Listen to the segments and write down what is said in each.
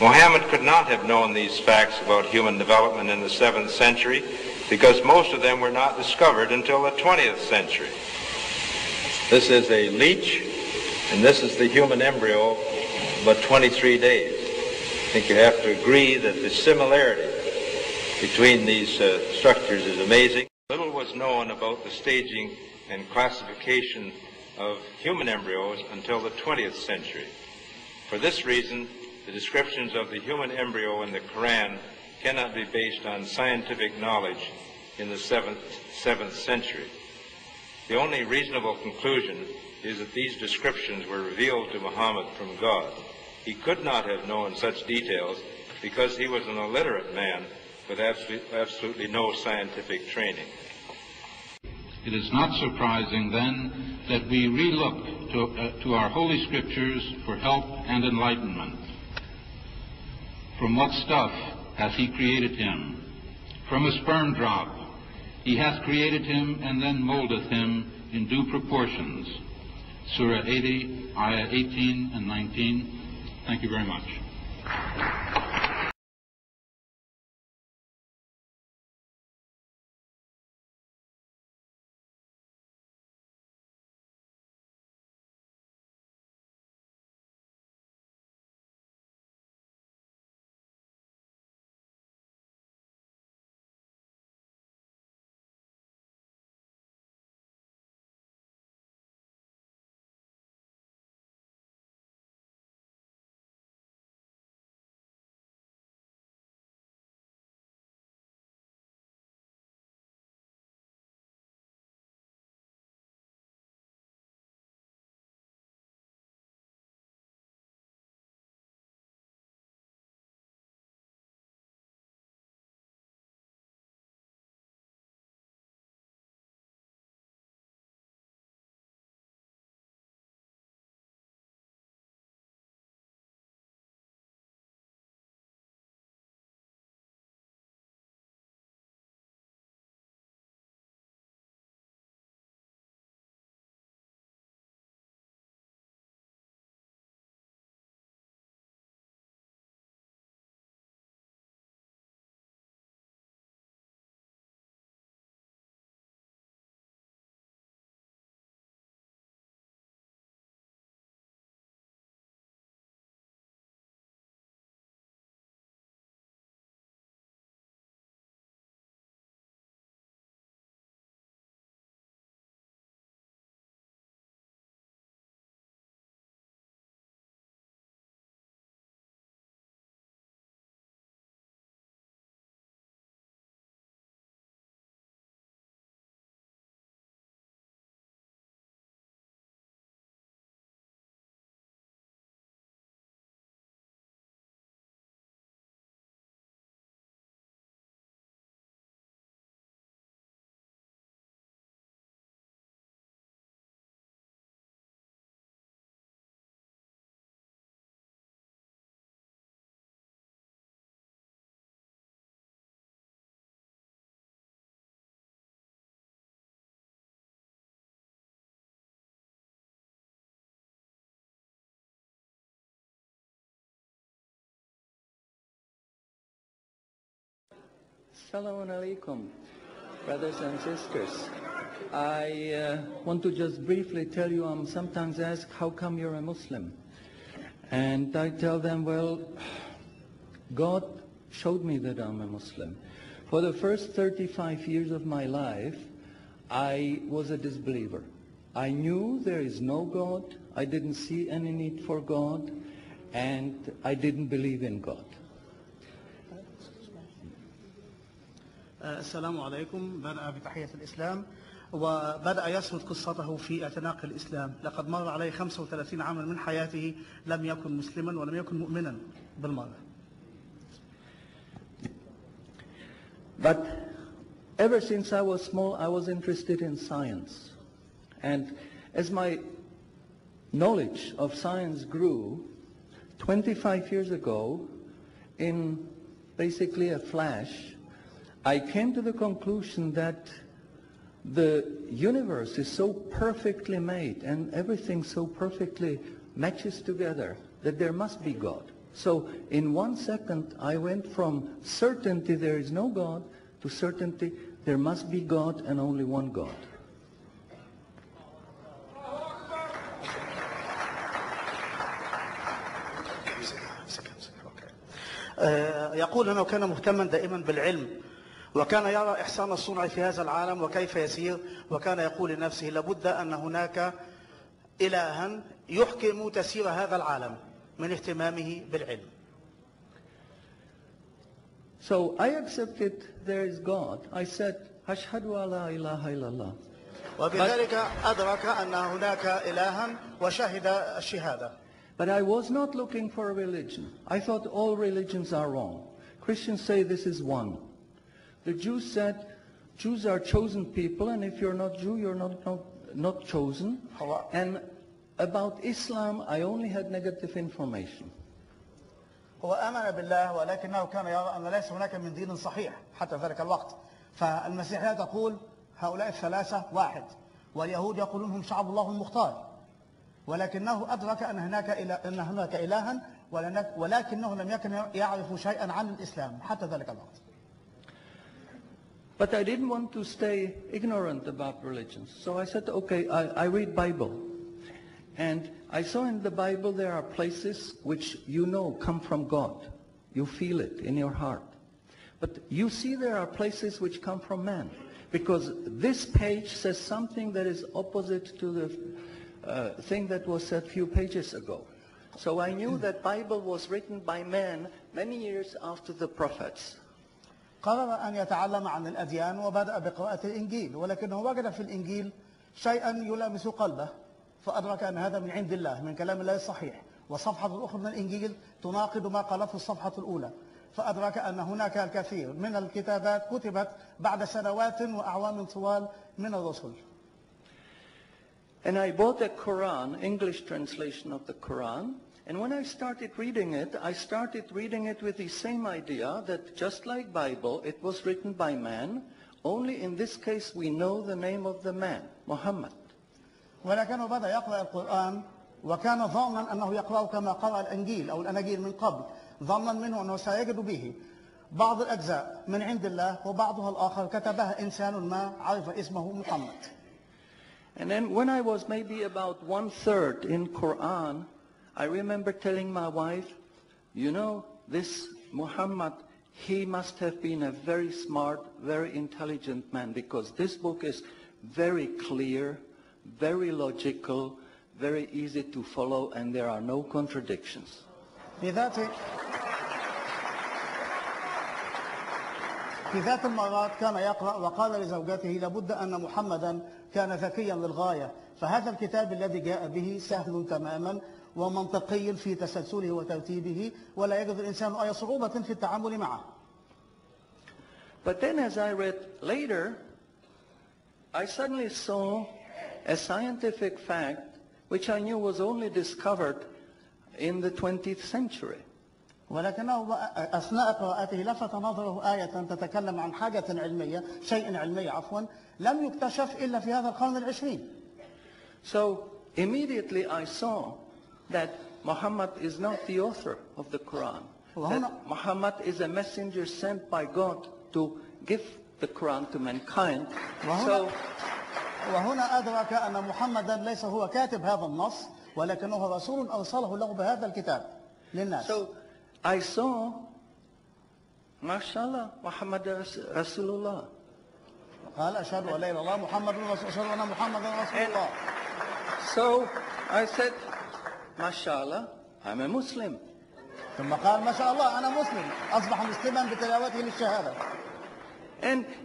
Muhammad could not have known these facts about human development in the 7th century because most of them were not discovered until the 20th century. This is a leech, and this is the human embryo, about 23 days. I think you have to agree that the similarity between these structures is amazing. Little was known about the staging and classification of human embryos until the 20th century. For this reason, the descriptions of the human embryo in the Qur'an cannot be based on scientific knowledge in the 7th century. The only reasonable conclusion is that these descriptions were revealed to Muhammad from God. He could not have known such details because he was an illiterate man with absolutely no scientific training. It is not surprising, then, that we re-look to our Holy Scriptures for help and enlightenment. From what stuff hath he created him? From a sperm drop. He hath created him and then moldeth him in due proportions. Surah 80, Ayah 18 and 19. Thank you very much. Assalamu alaikum, brothers and sisters. I want to just briefly tell you, I'm sometimes asked, how come you're a Muslim? And I tell them, well, God showed me that I'm a Muslim. For the first 35 years of my life, I was a disbeliever. I knew there is no God, I didn't see any need for God, and I didn't believe in God. السلام عليكم. بدأ بتحية الإسلام وبدأ يسرد قصته في اعتناق الإسلام. لقد مر عليه 35 عاما من حياته لم يكن مسلما ولم يكن مؤمنا بالمرة. But ever since I was small, I was interested in science. And as my knowledge of science grew, 25 years ago, in basically a flash, I came to the conclusion that the universe is so perfectly made and everything so perfectly matches together that there must be God. So in 1 second, I went from certainty there is no God to certainty there must be God and only one God. يقول أنه كان مهتما دائما بالعلم، وكان يرى إحسان الصنع في هذا العالم وكيف يسير، وكان يقول لنفسه لابد أن هناك إلها يحكم تسير هذا العالم من اهتمامه بالعلم. So I accepted there is God. I said, أشهد أن لا إله إلا الله. وبذلك أدرك أن هناك إلها وشهد الشهادة. But I was not looking for a religion. I thought all religions are wrong. Christians say this is one. The Jews said, Jews are chosen people, and if you're not Jew, you're not chosen. And about Islam, I only had negative information. هو آمن بالله ولكنه كان يرى أن ليس هناك من دين صحيح حتى ذلك الوقت. فالمسيحية تقول هؤلاء الثلاثة واحد، واليهود يقولون هم شعب الله المختار، ولكنه أدرك أن هناك إلها، ولكنه لم يكن يعرف شيئا عن الإسلام حتى ذلك الوقت. But I didn't want to stay ignorant about religions. So I said, okay, I read Bible. And I saw in the Bible there are places which you know come from God. You feel it in your heart. But you see there are places which come from man. Because this page says something that is opposite to the thing that was said a few pages ago. So I knew that Bible was written by man many years after the prophets. قرر أن يتعلم عن الأديان وبدأ بقراءة الإنجيل، ولكنه وجد في الإنجيل شيئا يلامس قلبه، فأدرك أن هذا من عند الله، من كلام الله الصحيح، والصفحة الأخرى من الإنجيل تناقض ما قالته الصفحة الأولى، فأدرك أن هناك الكثير من الكتابات كتبت بعد سنوات وأعوام طوال من الرسل. And I bought a Qur'an, English translation of the Qur'an, and when I started reading it with the same idea that just like Bible, it was written by man, only in this case we know the name of the man, Muhammad. ولكنه بدأ يقرأ القرآن وكان ظانا أنه يقرأ كما قرأ الإنجيل أو الأناجيل من قبل، ظنا منه أنه سيجد به بعض الأجزاء من عند الله وبعضها الآخر كتبها إنسان ما عرف اسمه محمد. And then when I was maybe about 1/3 in Qur'an, I remember telling my wife, you know, this Muhammad, he must have been a very smart, very intelligent man, because this book is very clear, very logical, very easy to follow, and there are no contradictions. في ذات المرات كان يقرأ وقال لزوجته لابد أن محمدا كان ذكيا للغاية، فهذا الكتاب الذي جاء به سهل تماما ومنطقي في تسلسله وترتيبه، ولا يجد الإنسان أي صعوبة في التعامل معه. But then as I read later, I suddenly saw a scientific fact which I knew was only discovered in the 20th century. ولكنه أثناء قراءته لفت نظره آية تتكلم عن حاجة علمية، شيء علمي عفوا، لم يكتشف إلا في هذا القرن العشرين. So immediately I saw that Muhammad is not the author of the Quran. That Muhammad is a messenger sent by God to give the Quran to mankind. وهنا أدرك أن محمدا ليس هو كاتب هذا النص، ولكنه رسول أرسله له بهذا الكتاب للناس. So I saw, mashallah, Muhammad Rasulullah. قال أشهد أن لا إله إلا الله محمد رسول أشهد أن محمدا رسول الله. So I said, mashallah, I'm a Muslim. ثم قال ما شاء الله أنا مسلم، أصبح مسلما بتلاوته للشهادة.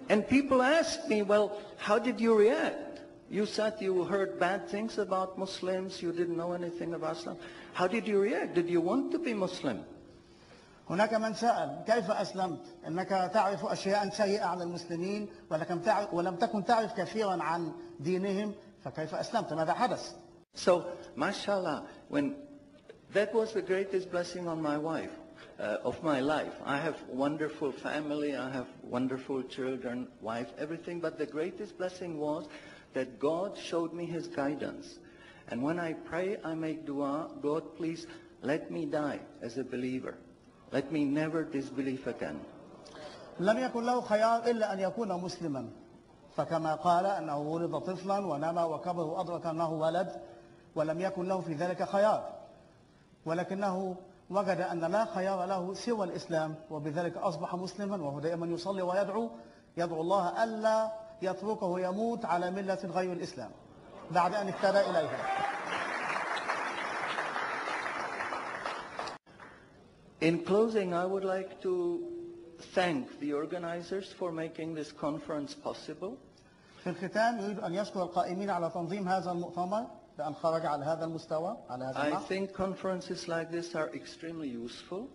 And people asked me, well, how did you react? You said you heard bad things about Muslims, you didn't know anything about Islam. How did you react? Did you want to be Muslim? هناك من سأل كيف أسلمت؟ أنك تعرف أشياء سيئة عن المسلمين ولم تكن تعرف كثيرا عن دينهم، فكيف أسلمت؟ ماذا حدث؟ So, mashallah, that was the greatest blessing on my wife, of my life. I have wonderful family, I have wonderful children, wife, everything, but the greatest blessing was that God showed me his guidance. And when I pray, I make dua, God, please let me die as a believer. Let me never disbelieve again. لم يكن له خيار إلا أن يكون مسلما، فكما قال أنه ولد طفلا ونمى وكبر وأدرك أنه ولد ولم يكن له في ذلك خيار، ولكنه وجد أن لا خيار له سوى الإسلام، وبذلك أصبح مسلما، وهو دائما يصلي ويدعو الله ألا يتركه يموت على ملة غير الإسلام بعد أن اهتدى إليها. In closing, I would like to thank the organizers for making this conference possible. في الختام يريد أن يشكر القائمين على تنظيم هذا المؤتمر بأن خرج على هذا المستوى على هذا I النحو. think conferences like this are extremely useful.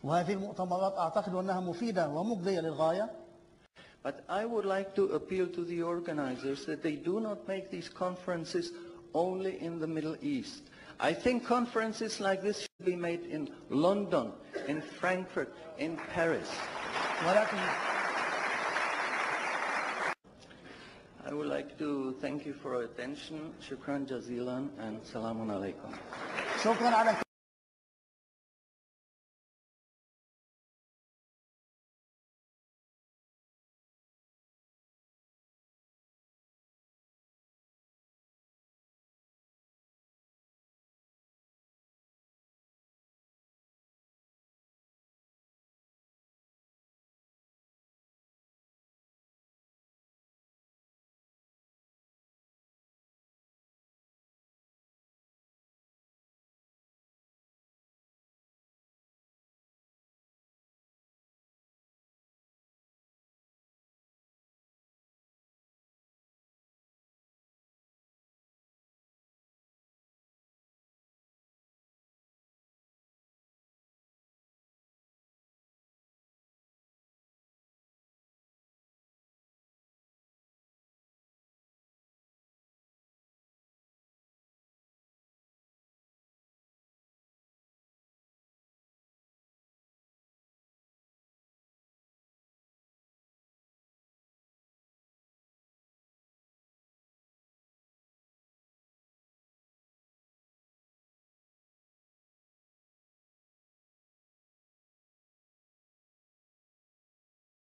وهذه المؤتمرات أعتقد أنها مفيدة ومجدية للغاية. But I would like to appeal to the organizers that they do not make these conferences only in the Middle East. I think conferences like this should be made in London, in Frankfurt, in Paris. ولكن I would like to thank you for your attention. Shukran jazilan and salamun alaikum. شكرا على